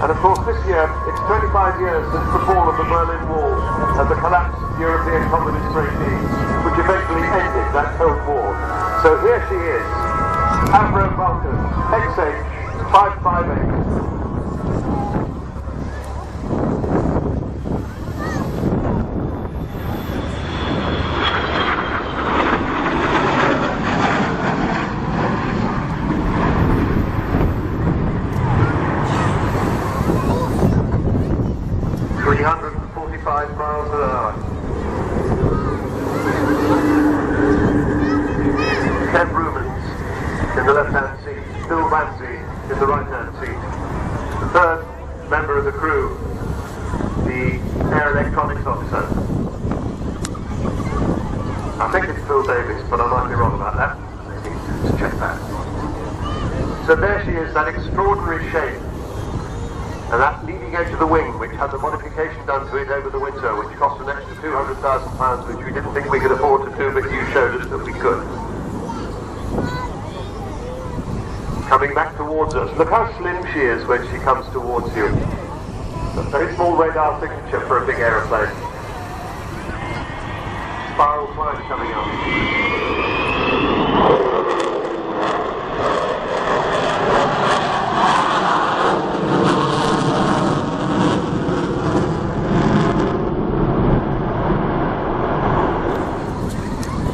And of course this year, it's 25 years since the fall of the Berlin Wall and the collapse of European communist regime, which eventually ended that Cold War. So here she is, Evero Vulcan XH558. Miles an hour. Kev Rumens in the left-hand seat, Bill Banzi in the right-hand seat. The third member of the crew, the air electronics officer. I think it's Phil Davis, but I might be wrong about that. Let's check that. So there she is, that extraordinary shape. And that leading edge of the wing, which had the modification done to it over the winter, which cost an extra £200,000, which we didn't think we could afford to do, but you showed us that we could. Coming back towards us. Look how slim she is when she comes towards you. A very small radar signature for a big aeroplane. Spiral climb coming up.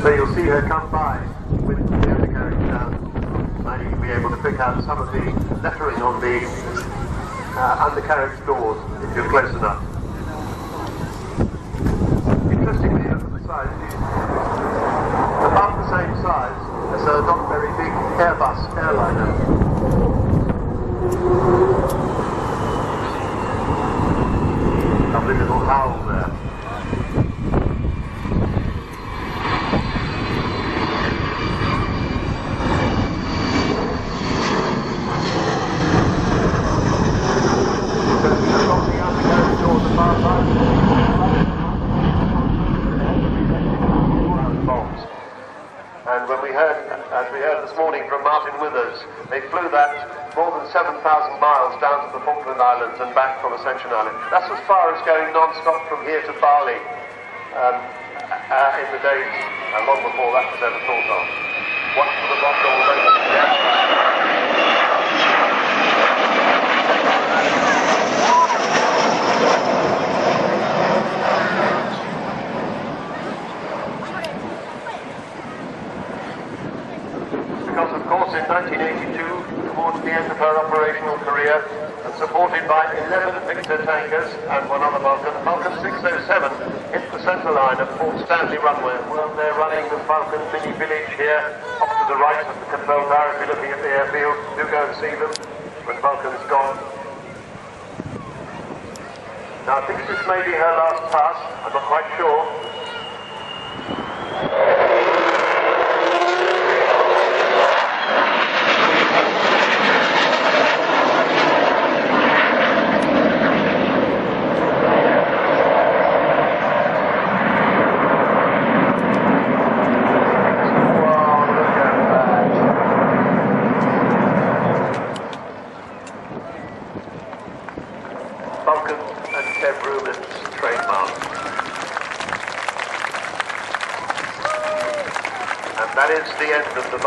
So you'll see her come by with the undercarriage down. And you'll be able to pick out some of the lettering on the undercarriage doors if you're close enough. Interestingly, look at the size. She's about the same size as a not very big Airbus airliner. Lovely little howl there. And when we heard, as we heard this morning from Martin Withers, they flew that more than 7,000 miles down to the Falkland Islands and back from Ascension Island. That's as far as going non-stop from here to Bali in the days long before that was ever thought of. Watch for the rock all over. Because of course in 1982, towards the end of her operational career, and supported by 11 Victor tankers and one other Vulcan, Vulcan 607 hit the centre line of Port Stanley runway. Well, they're running the Vulcan mini village here, off to the right of the control tower. If you're looking at the airfield, do go and see them when Vulcan's gone. Now I think this may be her last pass, I'm not quite sure. Vulcan and Kev Rumens trademark. And that is the end of the